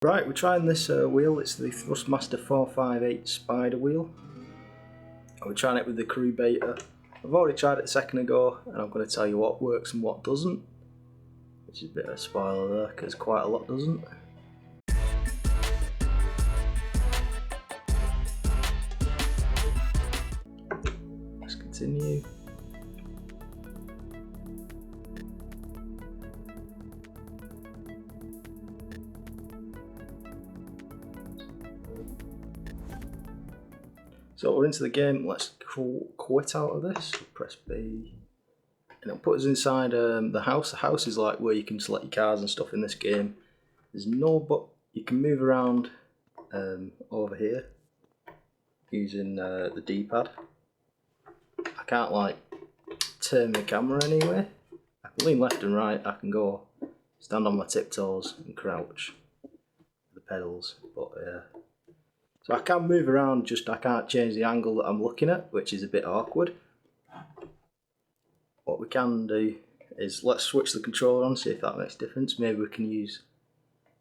Right, we're trying this wheel. It's the Thrustmaster 458 Spider wheel. We're trying it with the crew beta. I've already tried it a second ago, and I'm going to tell you what works and what doesn't. Which is a bit of a spoiler there, because quite a lot doesn't. Let's continue. So we're into the game. Let's quit out of this. Press B, and it'll put us inside the house. The house is like where you can select your cars and stuff in this game. There's no, but you can move around over here using the D-pad. I can't like turn the camera anyway. I can lean left and right. I can go stand on my tiptoes and crouch with the pedals, but so I can move around, just I can't change the angle that I'm looking at, which is a bit awkward. What we can do is let's switch the controller on, see if that makes a difference. Maybe we can use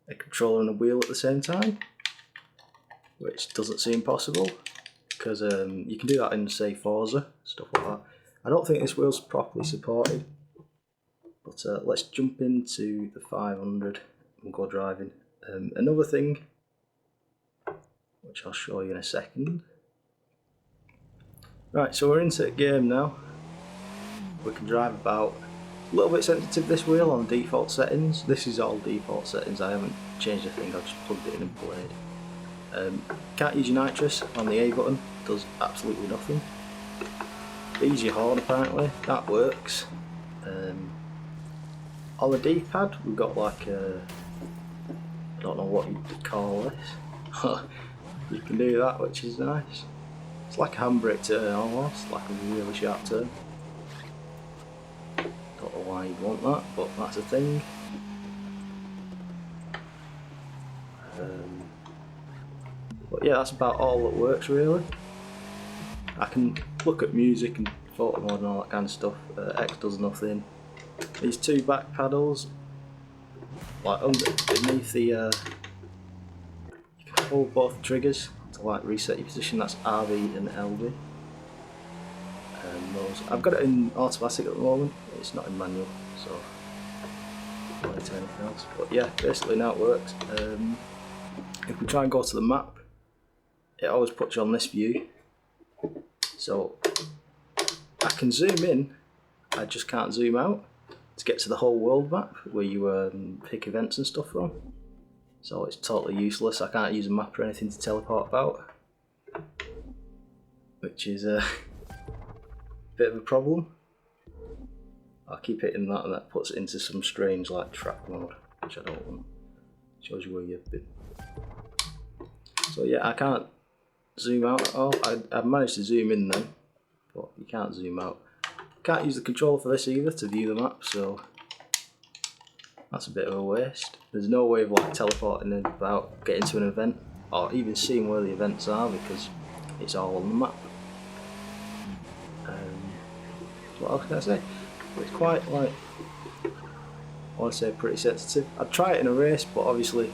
a controller and a wheel at the same time, which doesn't seem possible, because you can do that in, say, Forza, stuff like that. I don't think this wheel's properly supported, but let's jump into the 500 and go driving. Another thing, which I'll show you in a second. Right, so we're into the game now. We can drive about. A little bit sensitive, this wheel, on default settings. This is all default settings, I haven't changed a thing, I've just plugged it in and played. Can't use your nitrous on the A button, does absolutely nothing. Use your horn apparently, that works. On the D-pad we've got like a, I don't know what you'd call this. You can do that, which is nice. It's like a handbrake turn almost, like a really sharp turn. Don't know why you'd want that, but that's a thing. But yeah, that's about all that works really. I can look at music and photo mode and all that kind of stuff. X does nothing. These two back paddles, like underneath the, you can hold both triggers to like reset your position. That's RV and LV. I've got it in automatic at the moment. It's not in manual, so I don't need to do anything else. But yeah, basically now it works. If we try and go to the map, it always puts you on this view. So I can zoom in, I just can't zoom out to get to the whole world map where you pick events and stuff from. So it's totally useless. I can't use a map or anything to teleport about, which is a bit of a problem. I'll keep hitting that, and that puts it into some strange like track mode, which I don't want. Shows you where you've been. So yeah, I can't zoom out at all. I've managed to zoom in then, but you can't zoom out. Can't use the controller for this either to view the map, so that's a bit of a waste. There's no way of like teleporting about, getting to an event, or even seeing where the events are, because it's all on the map. What else can I say? It's quite like, I want to say pretty sensitive. I'd try it in a race, but obviously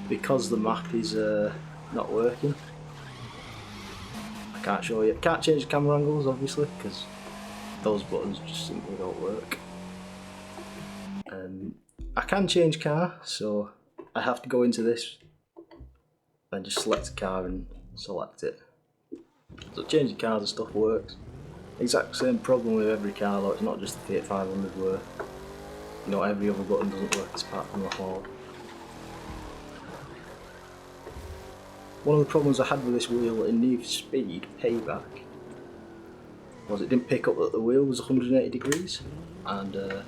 because the map is not working, I can't show you. I can't change the camera angles obviously, because those buttons just simply don't work. I can change car, so I have to go into this and just select a car and select it. So changing cars and stuff works. Exact same problem with every car though, it's not just the Fiat 500 where, you know, every other button doesn't work apart from the horn. One of the problems I had with this wheel in Need for Speed Payback was it didn't pick up that the wheel was 180 degrees, and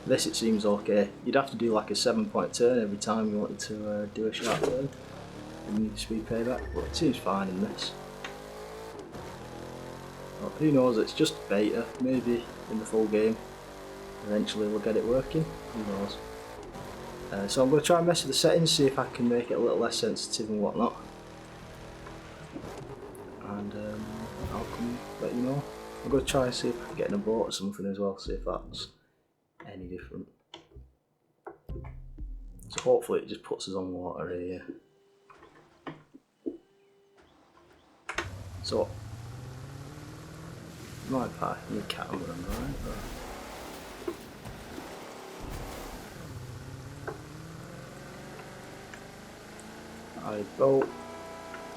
this it seems okay. You'd have to do like a 7-point turn every time you wanted to do a sharp turn in Need for Speed Payback, but it seems fine in this. Well, who knows, it's just beta, maybe in the full game eventually we'll get it working, who knows. So I'm going to try and mess with the settings, see if I can make it a little less sensitive and whatnot, and I'll come let you know. I'm going to try and see if I can get in a boat or something as well, see if that's any different. So hopefully it just puts us on water here. So, might park your catamaran, right? I boat,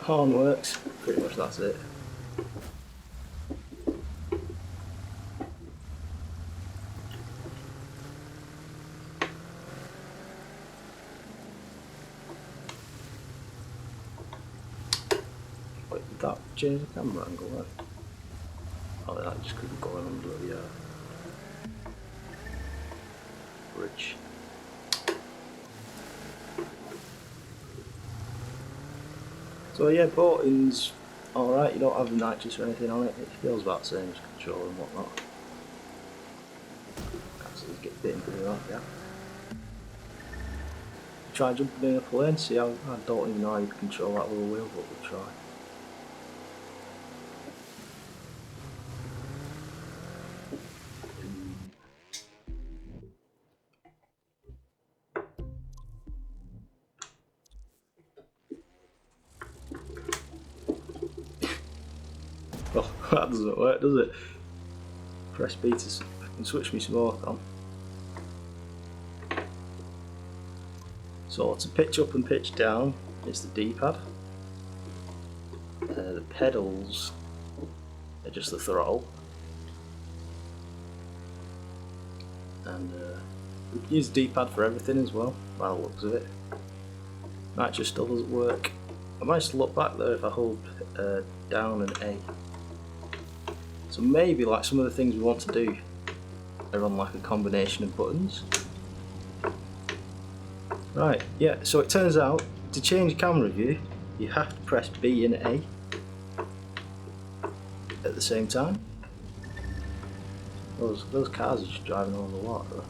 horn works, pretty much that's it. Wait, did that change the camera angle then? Oh, that just couldn't go under the bridge. So yeah, boating's alright, you don't have the nitrous or anything on it, it feels about the same as control and whatnot. Actually get bitten through that, yeah. Try jumping in a plane, see how, I don't even know how you control that with a wheel, but we'll try. Well, that doesn't work, does it? Press B to I can switch my smoke on. So to pitch up and pitch down is the D-pad. The pedals are just the throttle. And we can use the D-pad for everything as well, by the looks of it. That just still doesn't work. I managed to look back there if I hold down and A. So maybe like some of the things we want to do are on like a combination of buttons. Right, yeah, so it turns out to change camera view you have to press B and A at the same time. Those cars are just driving over the water.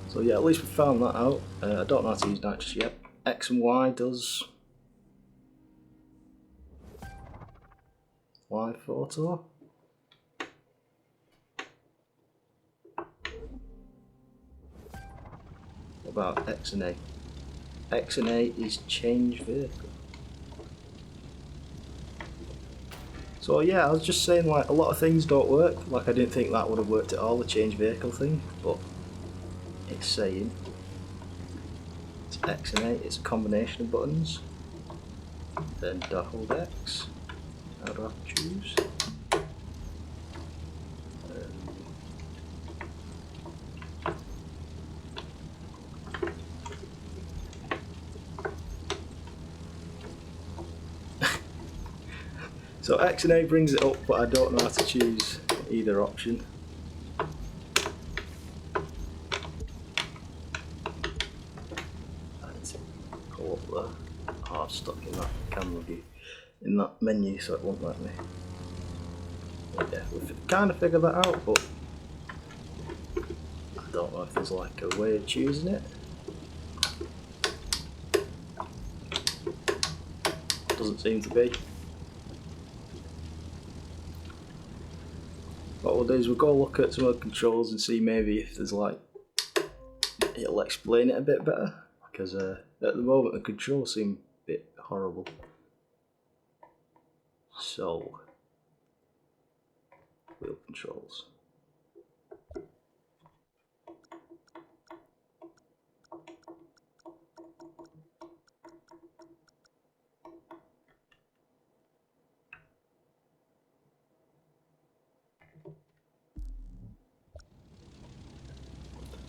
So yeah, at least we found that out. I don't know how to use nitrous yet. X and Y does Y photo. What about X and A? X and A is change vehicle. So yeah, I was just saying like a lot of things don't work. Like I didn't think that would have worked at all, the change vehicle thing, but it's saying it's X and A, it's a combination of buttons. Then do I hold X? How do I have to choose? So X and A brings it up, but I don't know how to choose either option. Let's go up there. Oh, I'm stuck in that camera view, in that menu, so it won't let me. But yeah, we've kind of figured that out, but I don't know if there's like a way of choosing it. Doesn't seem to be. What we'll do is we'll go look at some of the controls and see maybe if there's like, it'll explain it a bit better, because at the moment the controls seem a bit horrible. So, wheel controls.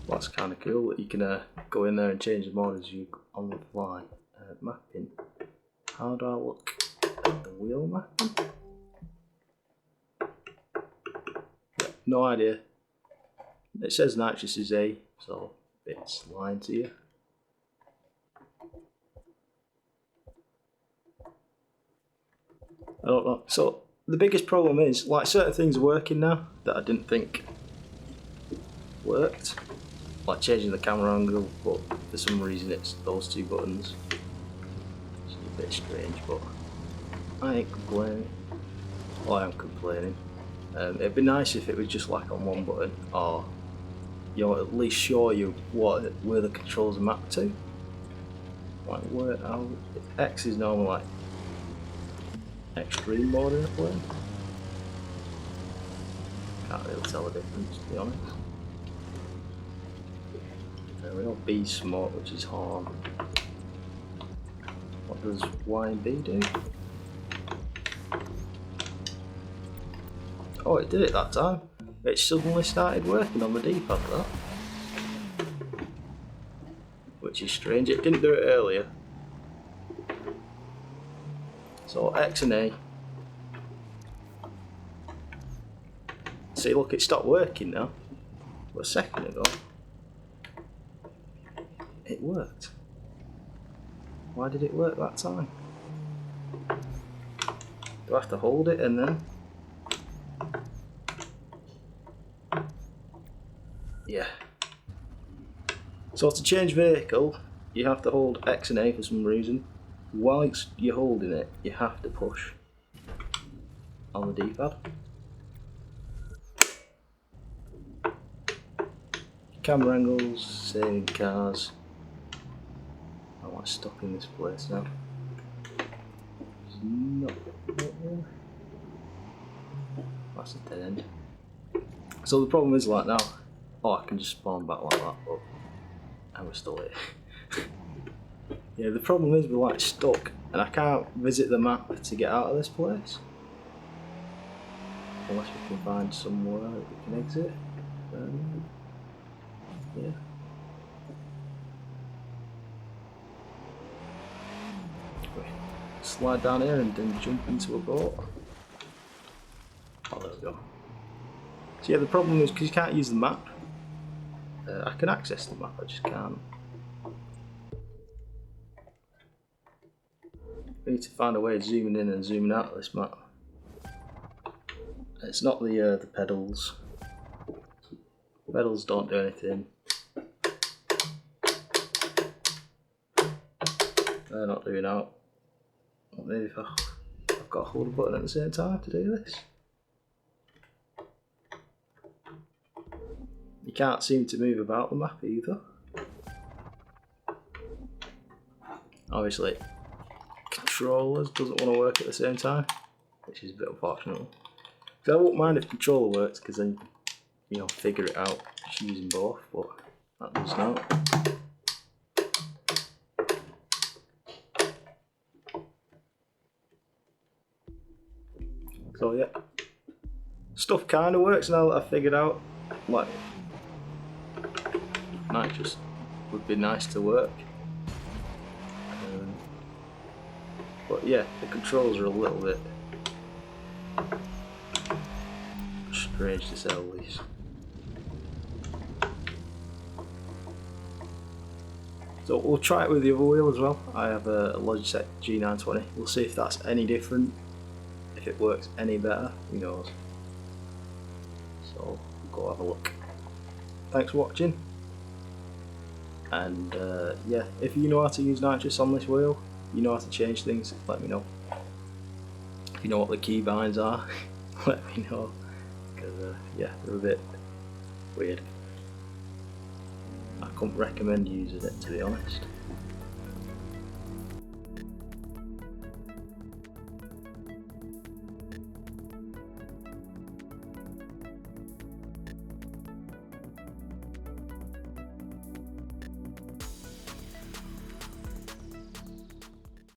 Well, that's kind of cool that you can go in there and change the mode as you on the fly. Mapping. How do I look at the wheel mapping? Yeah, no idea. It says nitrous is A, so it's lying to you. I don't know. So the biggest problem is, like, certain things are working now that I didn't think worked. Like changing the camera angle, but for some reason it's those two buttons. It's a bit strange, but I ain't complaining. Well, I am complaining. It'd be nice if it was just like on one button, or you'll at least show you where the controls are mapped to. Like how X is normally like extreme mode in a plane. Can't really tell the difference, to be honest. There we go, B smoke, which is horn. What does Y and B do? Oh, it did it that time. It suddenly started working on the D-pad, that. Which is strange, it didn't do it earlier. So X and A. See, look, it stopped working now. But a second ago, it worked. Why did it work that time? Do I have to hold it and then? Yeah. So to change vehicle, you have to hold X and A for some reason. Whilst you're holding it, you have to push on the D-pad. Camera angles, saving cars. I'm like stuck in this place now. That's a dead end. So the problem is like now, oh, I can just spawn back like that, but we're still here. Yeah, the problem is we're like stuck and I can't visit the map to get out of this place. Unless we can find somewhere that we can exit. Yeah. Slide down here and then jump into a boat. Oh, there we go. So yeah, the problem is because you can't use the map. I can access the map, I just can't. We need to find a way of zooming in and zooming out of this map. It's not the pedals. Pedals don't do anything. They're not doing out. Maybe if I've got to hold a button at the same time to do this. You can't seem to move about the map either. Obviously, controllers doesn't want to work at the same time, which is a bit unfortunate. So I won't mind if controller works because then you know figure it out just using both, but that does not. So yeah, stuff kind of works now that I've figured out. Like, nitrous would be nice to work. But yeah, the controls are a little bit strange to say the least. So we'll try it with the other wheel as well. I have a Logitech G920. We'll see if that's any different. If it works any better, who knows. So go have a look. Thanks for watching. And yeah, if you know how to use nitrous on this wheel, you know how to change things, let me know. If you know what the keybinds are, let me know. Because yeah, they're a bit weird. I couldn't recommend using it, to be honest.